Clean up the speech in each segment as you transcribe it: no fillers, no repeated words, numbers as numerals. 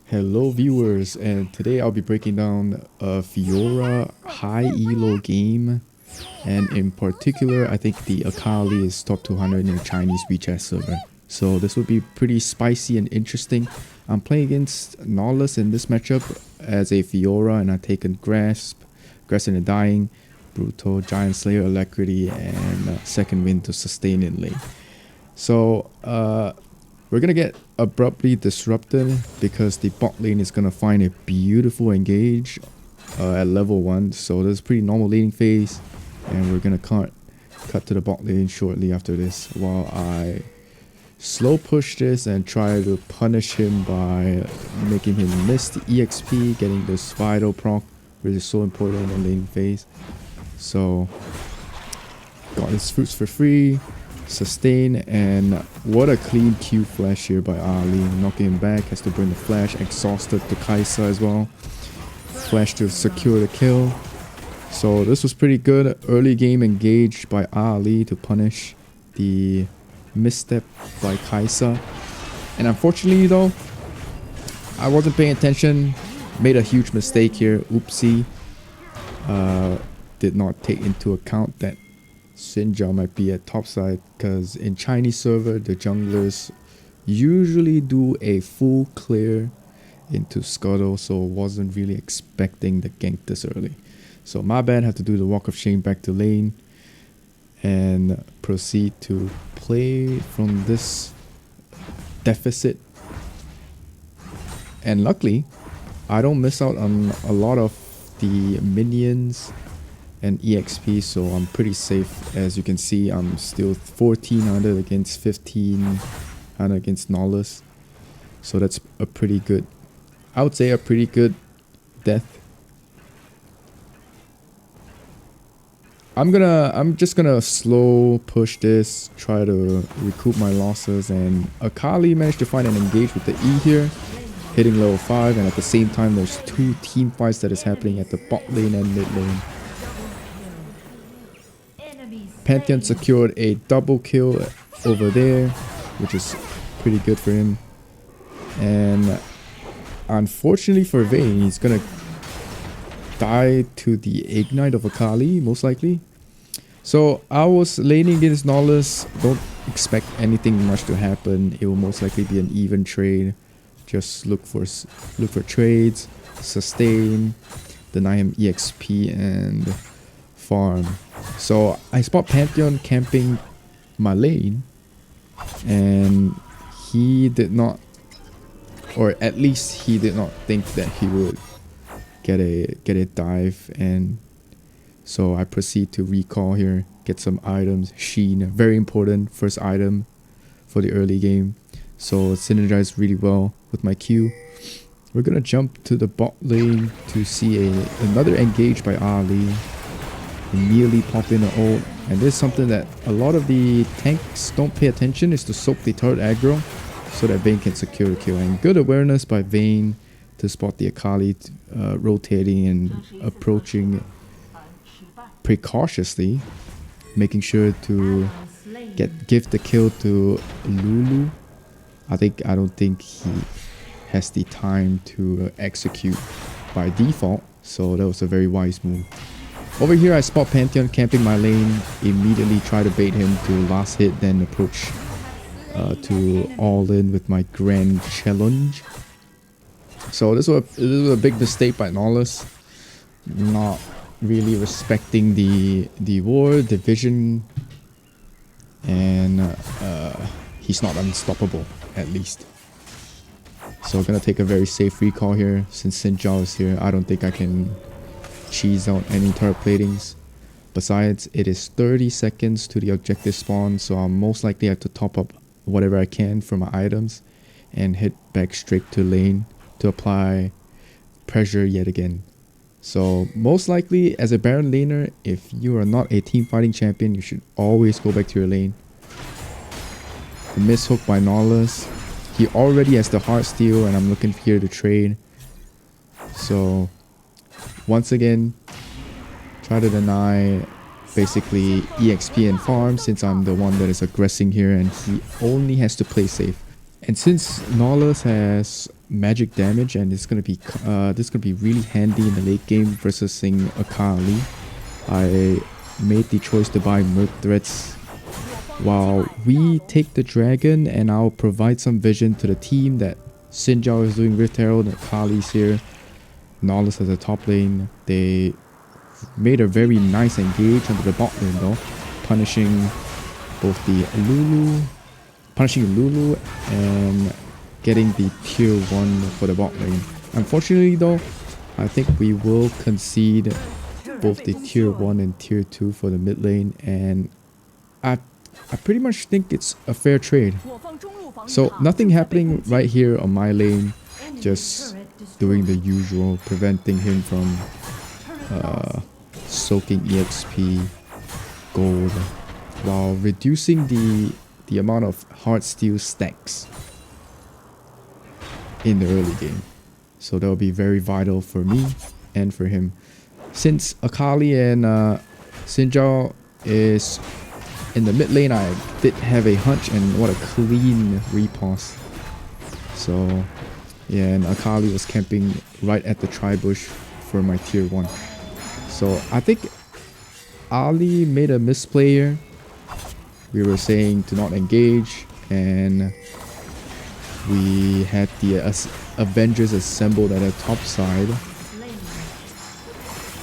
Hello viewers, and today I'll be breaking down a Fiora high elo game, and in particular I think the Akali is top 200 in the Chinese WeChat server. So this will be pretty spicy and interesting. I'm playing against nautilus in this matchup as a Fiora, and I've taken Grasp, Grasping and Dying, Brutal, Giant Slayer, Alacrity, and Second Wind to sustain in lane. So we're gonna get abruptly disrupted because the bot lane is gonna find a beautiful engage at level 1. So there's a pretty normal laning phase, and we're gonna cut to the bot lane shortly after this while I slow push this and try to punish him by making him miss the EXP, getting this vital proc, which is so important in the laning phase. So got his fruits for free, sustain, and what a clean Q flash here by Ali, knocking him back, has to burn the flash, exhausted to Kaisa as well, flash to secure the kill. So this was pretty good. Early game engaged by Ali to punish the misstep by Kaisa, and unfortunately though I wasn't paying attention, made a huge mistake here, oopsie. Did not take into account that Sinja might be at topside, because in Chinese server the junglers usually do a full clear into scuttle, so wasn't really expecting the gank this early. So my bad, had to do the walk of shame back to lane and proceed to play from this deficit. And luckily I don't miss out on a lot of the minions and EXP, so I'm pretty safe. As you can see, I'm still 1400 against 1500 against nautilus, so that's a pretty good, I would say a pretty good death. I'm just gonna slow push this, try to recoup my losses, and Akali managed to find an engage with the E here, hitting level 5, and at the same time there's 2 team fights that is happening at the bot lane and mid lane. Pantheon secured a double kill over there, which is pretty good for him. And unfortunately for Vayne, he's gonna die to the ignite of Akali, most likely. So I was laning against nautilus, don't expect anything much to happen. It will most likely be an even trade. Just look for trades, sustain, deny him EXP, and farm. So I spot Pantheon camping my lane, and he did not, or at least he did not think that he would get a dive, and so I proceed to recall here, get some items. Sheen, very important first item for the early game, so synergized really well with my Q. We're gonna jump to the bot lane to see another engage by Ali. Immediately pop in an ult, and this is something that a lot of the tanks don't pay attention, is to soak the turret aggro so that Vayne can secure the kill. And good awareness by Vayne to spot the Akali rotating and approaching precautiously, making sure to give the kill to Lulu. I don't think he has the time to execute by default, so that was a very wise move. Over here I spot Pantheon camping my lane, immediately try to bait him to last hit, then approach to all in with my grand challenge. So this was a big mistake by nautilus, not really respecting the ward, the vision, and he's not unstoppable at least. So I'm gonna take a very safe recall here. Since Sinjao is here, I don't think I can cheese out any turret platings. Besides, it is 30 seconds to the objective spawn, so I'll most likely have to top up whatever I can for my items and head back straight to lane to apply pressure yet again. So most likely as a Baron laner, if you are not a team fighting champion, you should always go back to your lane. The mishook by nautilus. He already has the Heartsteel, and I'm looking here to trade. So once again, try to deny basically EXP and farm, since I'm the one that is aggressing here and he only has to play safe. And since nautilus has magic damage, and it's gonna be really handy in the late game versus Akali. I made the choice to buy Merc threats while we take the dragon, and I'll provide some vision to the team that Xin Zhao is doing Rift Herald and Akali's here. Nautilus as a top lane. They made a very nice engage onto the bot lane though, punishing Lulu and getting the tier 1 for the bot lane. Unfortunately though, I think we will concede both the tier 1 and tier 2 for the mid lane, and I pretty much think it's a fair trade. So nothing happening right here on my lane, just doing the usual, preventing him from soaking EXP gold while reducing the amount of Heartsteel stacks in the early game. So that will be very vital for me and for him. Since Akali and Xin Zhao is in the mid lane, I did have a hunch, and what a clean repulse. So yeah, and Akali was camping right at the tri-bush for my tier 1. So I think Ali made a misplay here. We were saying to not engage, and we had the Avengers assembled at the top side,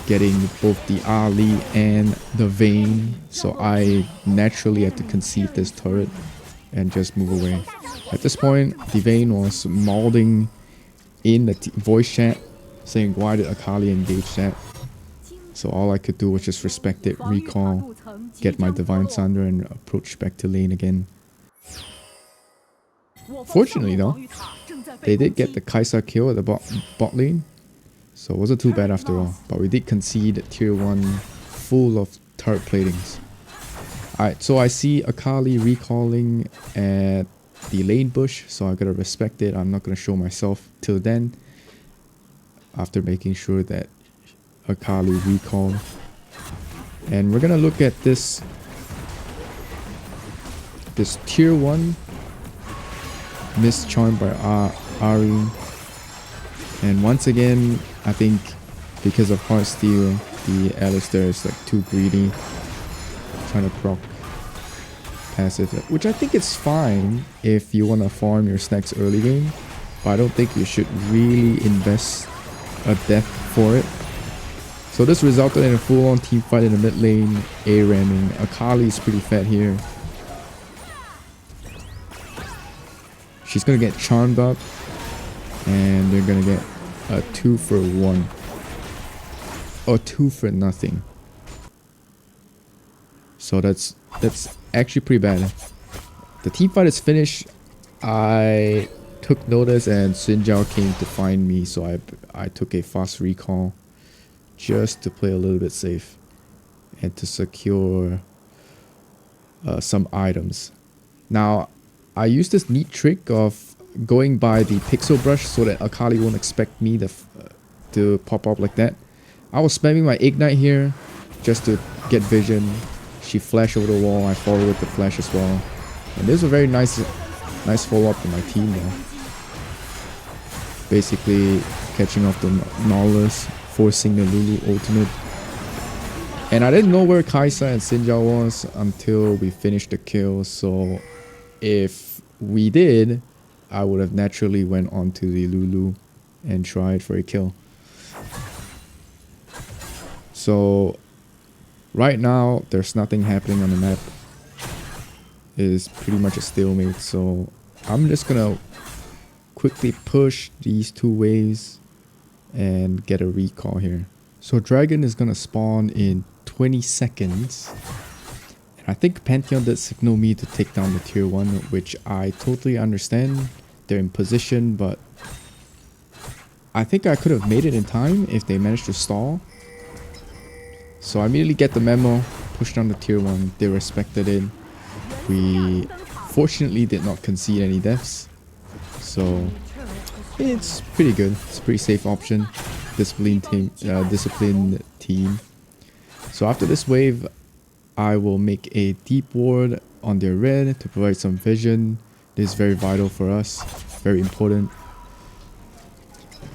getting both the Ali and the Vayne. So I naturally had to concede this turret and just move away. At this point, the Vayne was molding in the voice chat saying, why did Akali engage that? So all I could do was just respect it, recall, get my Divine Sunder, and approach back to lane again. Fortunately though, they did get the Kai'Sa kill at the bot lane, so it wasn't too bad after all. But we did concede tier 1 full of turret platings. Alright, so I see Akali recalling at the lane bush, so I gotta respect it. I'm not gonna show myself till then, after making sure that Akali recalled. And we're gonna look at this tier 1 mischarm by Ari. And once again, I think because of Heartsteel, the Alistair is like too greedy, trying to proc passive, which I think it's fine if you want to farm your stacks early game, but I don't think you should really invest a death for it. So this resulted in a full-on team fight in the mid lane, A-ramming. Akali is pretty fat here. She's gonna get charmed up, and they're gonna get a 2 for 1 or 2 for nothing. So that's actually pretty bad. The team fight is finished. I took notice, and Xin Zhao came to find me, so I took a fast recall just to play a little bit safe and to secure some items. Now, I used this neat trick of going by the pixel brush so that Akali won't expect me to pop up like that. I was spamming my ignite here just to get vision. She flashed over the wall, I followed with the flash as well. And this was a very nice follow-up from my team now. Basically catching off the Nautilus, forcing the Lulu ultimate. And I didn't know where Kai'Sa and Xin Zhao was until we finished the kill, so if we did, I would have naturally went on to the Lulu and tried for a kill. So right now, there's nothing happening on the map. It is pretty much a stalemate, so I'm just gonna quickly push these 2 waves and get a recall here. So Dragon is gonna spawn in 20 seconds. And I think Pantheon did signal me to take down the tier 1, which I totally understand. They're in position, but I think I could have made it in time if they managed to stall. So I immediately get the memo, pushed down the tier 1, they respected it. We fortunately did not concede any deaths, so it's pretty good. It's a pretty safe option. Disciplined team. So after this wave, I will make a deep ward on their red to provide some vision. This is very vital for us, very important.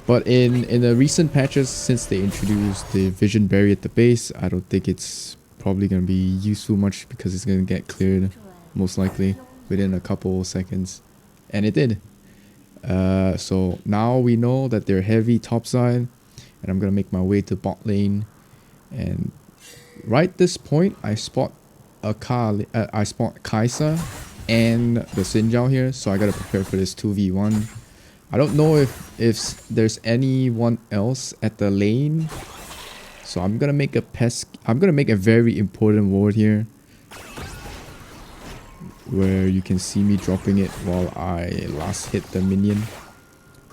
But in the recent patches, since they introduced the vision barrier at the base, I don't think it's probably going to be useful much because it's going to get cleared most likely within a couple seconds. And it did. So now we know that they're heavy topside, and I'm going to make my way to bot lane. And right this point, I spot Akali, I spot Kai'Sa and the Xin here, so I got to prepare for this 2v1. I don't know if there's anyone else at the lane, so I'm gonna make a very important ward here, where you can see me dropping it while I last hit the minion.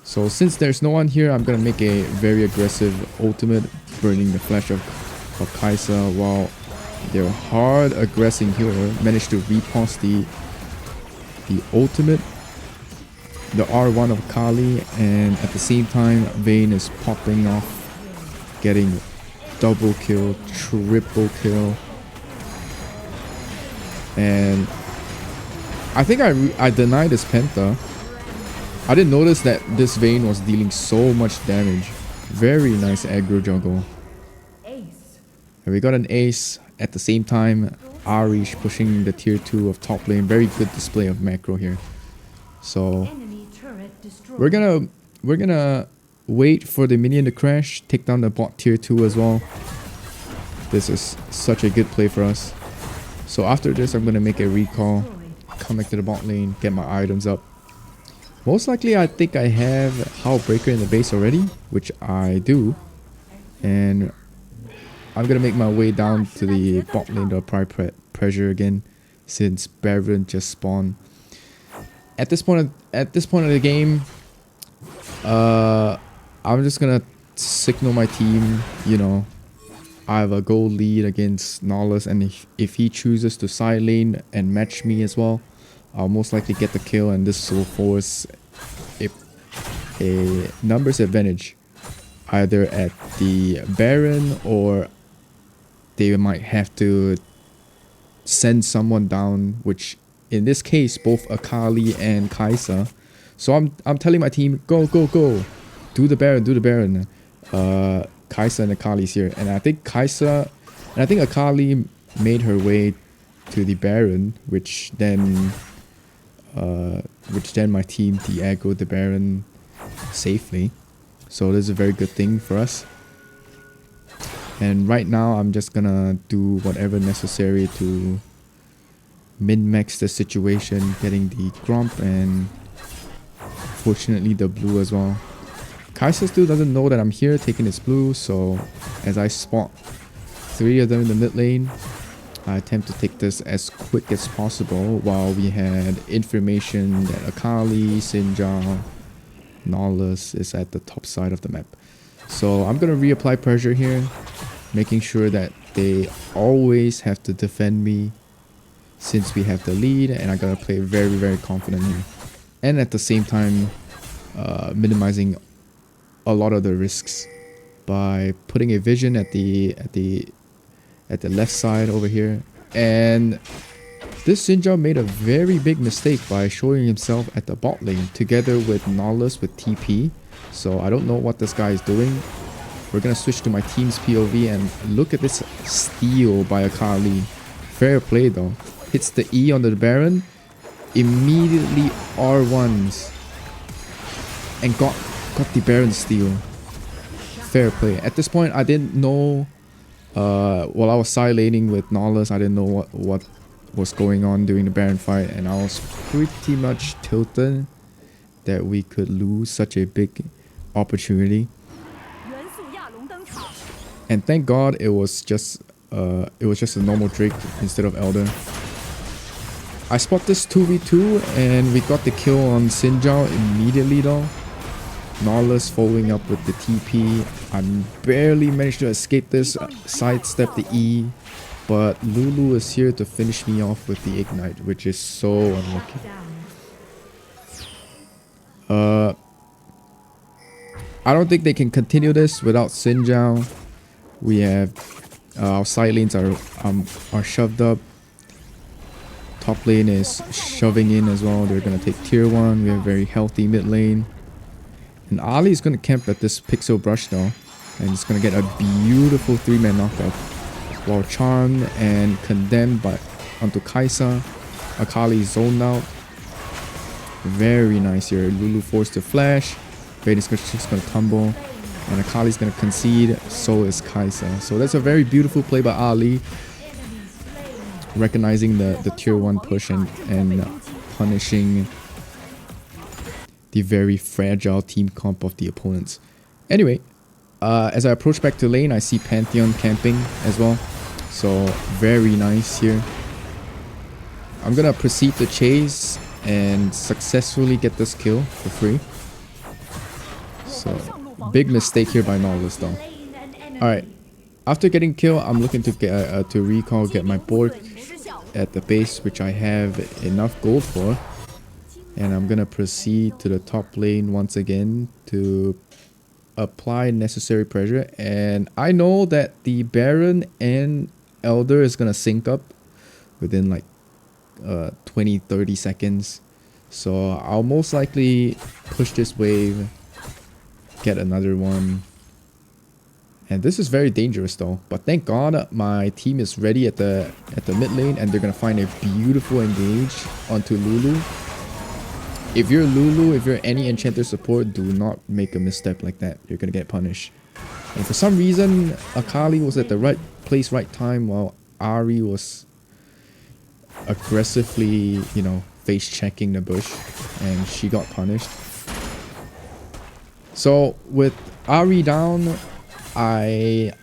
So since there's no one here, I'm gonna make a very aggressive ultimate, burning the flash of Kai'Sa while their hard aggressing healer managed to repulse the ultimate, the R1 of Akali, and at the same time Vayne is popping off, getting double kill, triple kill. And I think I denied this Penta. I didn't notice that this Vayne was dealing so much damage. Very nice aggro juggle. And we got an ace. At the same time, Arish pushing the tier 2 of top lane. Very good display of macro here. So we're gonna wait for the minion to crash, take down the bot tier 2 as well. This is such a good play for us. So after this, I'm gonna make a recall, come back to the bot lane, get my items up. Most likely, I think I have Hullbreaker in the base already, which I do. And I'm gonna make my way down to the bot lane to apply pressure again, since Baron just spawned. At this point of the game, I'm just gonna signal my team. You know, I have a gold lead against nautilus, and if he chooses to side lane and match me as well, I'll most likely get the kill, and this will force a numbers advantage either at the Baron, or they might have to send someone down, which in this case both Akali and Kai'Sa. So I'm telling my team, go, do the Baron. Kai'Sa and Akali's here, and I think Akali made her way to the Baron, which then my team de-aggroed the Baron safely. So this is a very good thing for us. And right now I'm just gonna do whatever necessary to min-max the situation, getting the Gromp and fortunately the blue as well. Kai'Sa still doesn't know that I'm here taking his blue, so as I spot 3 of them in the mid lane, I attempt to take this as quick as possible while we had information that Akali, Xin, nautilus is at the top side of the map. So I'm gonna reapply pressure here, making sure that they always have to defend me since we have the lead, and I gotta play very, very confident here. And at the same time, minimizing a lot of the risks by putting a vision at the left side over here. And this Xin made a very big mistake by showing himself at the bot lane together with nautilus with TP. So I don't know what this guy is doing. We're gonna switch to my team's POV and look at this steal by Akali. Fair play though. Hits the E on the Baron, immediately R1s and got the Baron steal. Fair play. At this point, I didn't know. While I was side laning with nautilus, I didn't know what was going on during the Baron fight, and I was pretty much tilted that we could lose such a big opportunity. And thank God it was just a normal Drake instead of Elder. I spot this 2v2 and we got the kill on Xin immediately though. Nautilus following up with the TP. I barely managed to escape this, sidestep the E, but Lulu is here to finish me off with the Ignite, which is so unlucky. I don't think they can continue this without Xin. We have our side lanes are shoved up. Top lane is shoving in as well. They're gonna take tier 1. We have a very healthy mid lane. And Ali is going to camp at this pixel brush though. And it's going to get a beautiful 3-man knockout. While charmed and condemned onto Kaisa. Akali zoned out. Very nice here. Lulu forced to flash. Vayne's just going to tumble. And Akali's going to concede. So is Kaisa. So that's a very beautiful play by Ali. Recognizing the tier 1 push and punishing the very fragile team comp of the opponents. Anyway, as I approach back to lane, I see Pantheon camping as well. So very nice here. I'm gonna proceed to chase and successfully get this kill for free. So big mistake here by Nautilus though. Alright, after getting kill, I'm looking to get to recall, get my board at the base, which I have enough gold for. And I'm gonna proceed to the top lane once again to apply necessary pressure. And I know that the Baron and Elder is gonna sync up within like 20-30 seconds. So I'll most likely push this wave, get another one. And this is very dangerous though. But thank God my team is ready at the mid lane, and they're gonna find a beautiful engage onto Lulu. If you're Lulu, if you're any enchanter support, do not make a misstep like that. You're gonna get punished. And for some reason, Akali was at the right place, right time, while Ahri was aggressively, you know, face checking the bush, and she got punished. So with Ahri down, I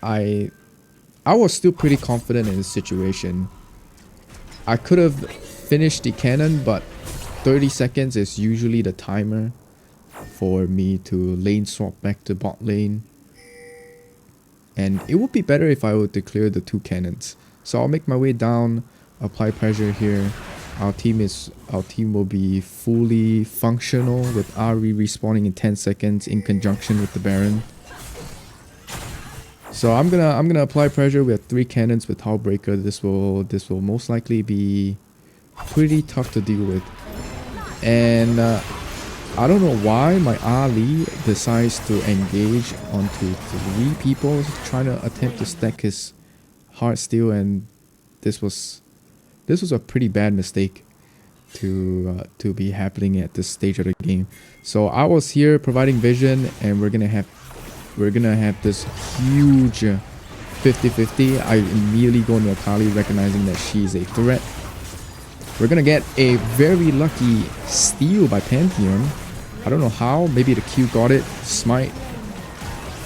was still pretty confident in this situation. I could have finished the cannon, but 30 seconds is usually the timer for me to lane swap back to bot lane. And it would be better if I were to clear the 2 cannons. So I'll make my way down, apply pressure here. Our team will be fully functional with Ahri respawning in 10 seconds in conjunction with the Baron. So I'm gonna apply pressure. We have 3 cannons with Hullbreaker. This will most likely be pretty tough to deal with. And I don't know why my Ali decides to engage onto 3 people trying to attempt to stack his Heartsteel, and this was a pretty bad mistake to be happening at this stage of the game. So I was here providing vision, and we're gonna have this huge 50-50. I immediately go into Akali, recognizing that she's a threat. We're gonna get a very lucky steal by Pantheon. I don't know how. Maybe the Q got it. Smite.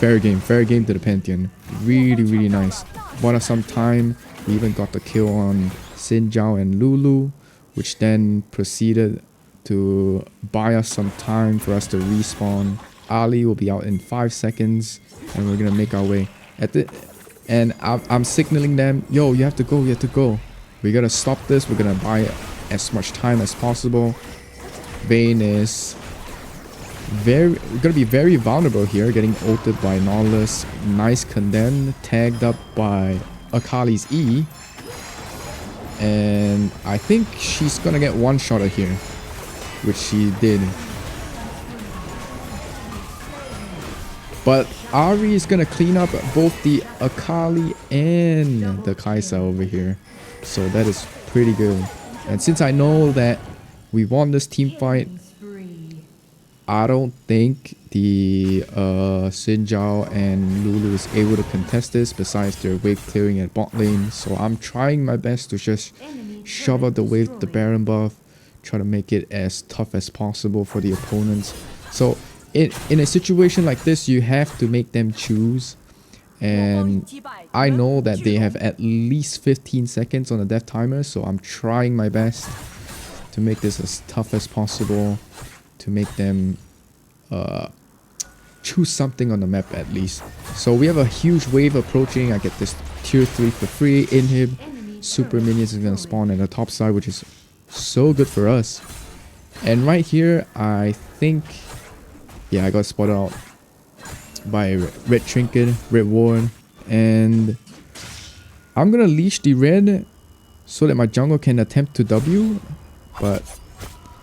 Fair game to the Pantheon. Really, really nice. Bought us some time. We even got the kill on Xin Zhao and Lulu, which then proceeded to buy us some time for us to respawn. Ali will be out in 5 seconds, and we're gonna make our way. And I'm signaling them, yo, you have to go, We gotta stop this. We're gonna buy as much time as possible. Vayne is gonna be very vulnerable here, getting ulted by Nautilus. Nice condemn, tagged up by Akali's E. And I think she's gonna get one-shotted here, which she did. But Ahri is gonna clean up both the Akali and the Kaisa over here. So that is pretty good. And since I know that we won this team fight, I don't think the Xin Zhao and Lulu is able to contest this, besides their wave clearing at bot lane. So I'm trying my best to just shove out the wave with the Baron buff, try to make it as tough as possible for the opponents. So in a situation like this, you have to make them choose. And I know that they have at least 15 seconds on the death timer, so I'm trying my best to make this as tough as possible, to make them choose something on the map at least. So we have a huge wave approaching. I get this tier 3 for free. Inhib, super minions is going to spawn at the top side, which is so good for us. And right here, I think, yeah, I got spotted out by red trinket, red ward, and I'm gonna leash the red so that my jungle can attempt to W, but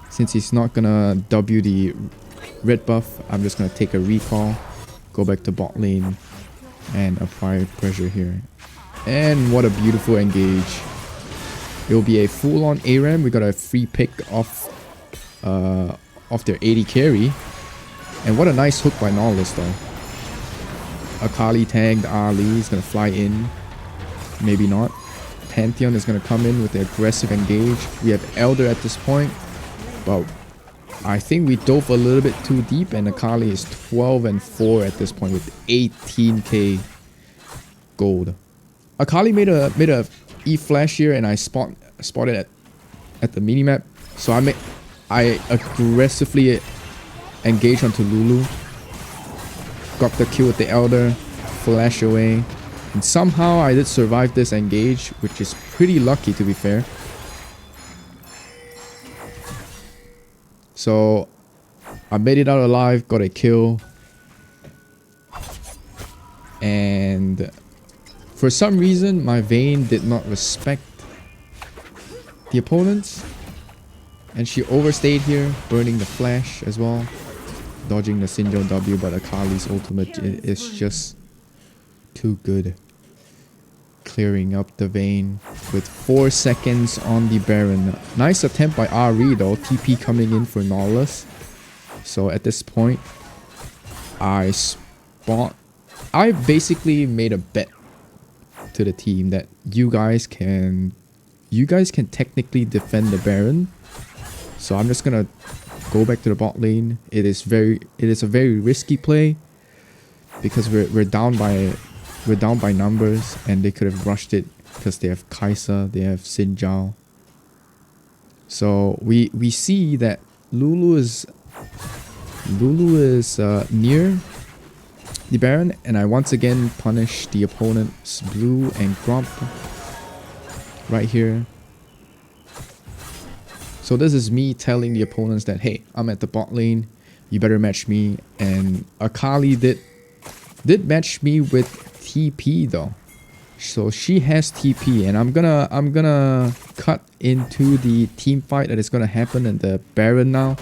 since he's not gonna W the red buff, I'm just gonna take a recall, go back to bot lane, and apply pressure here. And what a beautiful engage. It will be a full-on ARAM. We got a free pick off their 80 carry. And what a nice hook by nautilus though. Akali tagged Ali, is gonna fly in. Maybe not. Pantheon is gonna come in with the aggressive engage. We have Elder at this point, but I think we dove a little bit too deep, and Akali is 12 and 4 at this point with 18k gold. Akali made a E flash here, and I spotted at the minimap. So I aggressively engaged onto Lulu. Got the kill with the Elder, flash away, and somehow I did survive this engage, which is pretty lucky to be fair. So I made it out alive, got a kill, and for some reason my Vayne did not respect the opponents, and she overstayed here, burning the flash as well, dodging the Sinjo W, but Akali's ultimate is just too good. Clearing up the Vayne with 4 seconds on the Baron. Nice attempt by Ari though, TP coming in for nautilus. So at this point, I basically made a bet to the team that you guys can technically defend the Baron. So I'm just gonna go back to the bot lane. It is a very risky play because we're down by numbers, and they could have rushed it because they have Kaisa, they have Xin Zhao. So we see that Lulu is near the Baron, and I once again punish the opponent's blue and Grump right here. So this is me telling the opponents that, hey, I'm at the bot lane, you better match me. And Akali did match me with TP though. So she has TP, and I'm gonna cut into the team fight that is gonna happen in the Baron now.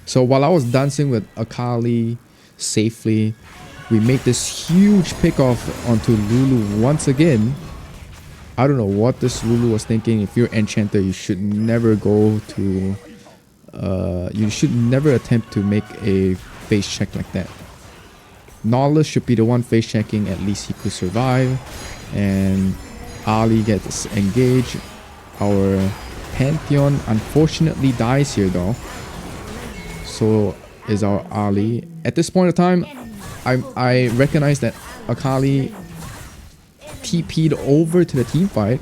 So while I was dancing with Akali safely, we make this huge pick off onto Lulu once again. I don't know what this Lulu was thinking. If you're Enchanter, you should never go to you should never attempt to make a face check like that. Nautilus should be the one face checking, at least he could survive. And Ali gets engaged. Our Pantheon unfortunately dies here though. So is our Ali. At this point of time, I recognize that Akali TP'd over to the team fight,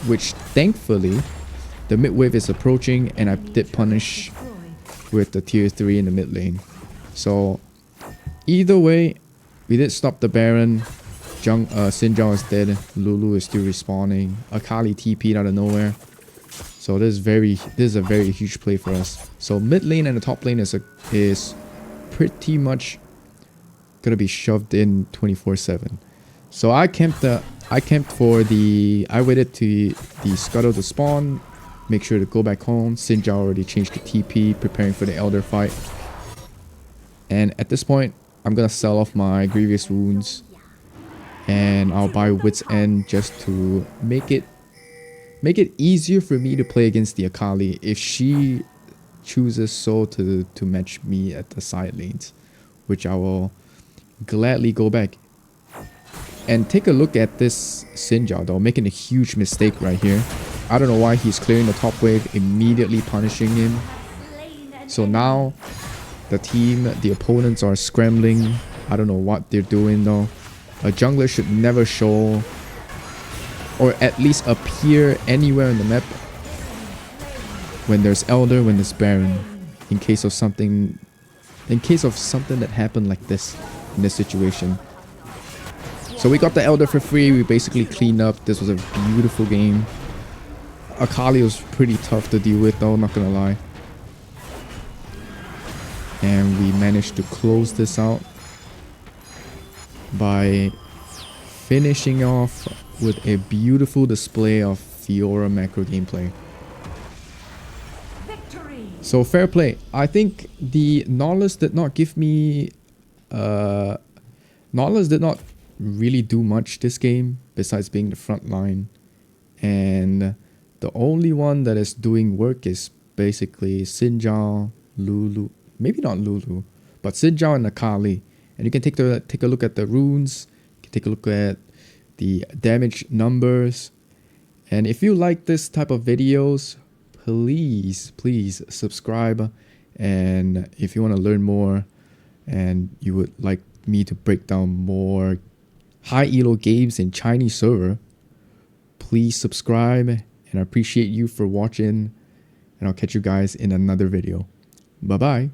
which thankfully the mid wave is approaching, and I did punish with the tier 3 in the mid lane. So either way, we did stop the Baron. Xin Zhao is dead. Lulu is still respawning. Akali TP'd out of nowhere. So this is a very huge play for us. So mid lane and the top lane is pretty much gonna be shoved in 24/7. So I waited to the scuttle to spawn, make sure to go back home. Xin Zhao already changed to TP, preparing for the Elder fight. And at this point, I'm gonna sell off my Grievous Wounds, and I'll buy Wit's End just to make it easier for me to play against the Akali if she chooses so to match me at the side lanes, which I will gladly go back. And take a look at this Xin Zhao though, making a huge mistake right here. I don't know why he's clearing the top wave, immediately punishing him. So now the opponents are scrambling. I don't know what they're doing though. A jungler should never show, or at least appear anywhere in the map when there's Elder, when there's Baron, in case of something that happened like this in this situation. So we got the Elder for free. We basically cleaned up. This was a beautiful game. Akali was pretty tough to deal with though, not gonna lie. And we managed to close this out by finishing off with a beautiful display of Fiora macro gameplay. So fair play. I think the nautilus did not give me nautilus did not really do much this game besides being the front line, and the only one that is doing work is basically Xin Zhao, Lulu, maybe not Lulu, but Xin Zhao and Akali. And you can take a look at the runes, you can take a look at the damage numbers. And if you like this type of videos, please subscribe. And if you want to learn more and you would like me to break down more high elo games in Chinese server, please subscribe. And I appreciate you for watching, and I'll catch you guys in another video. Bye bye.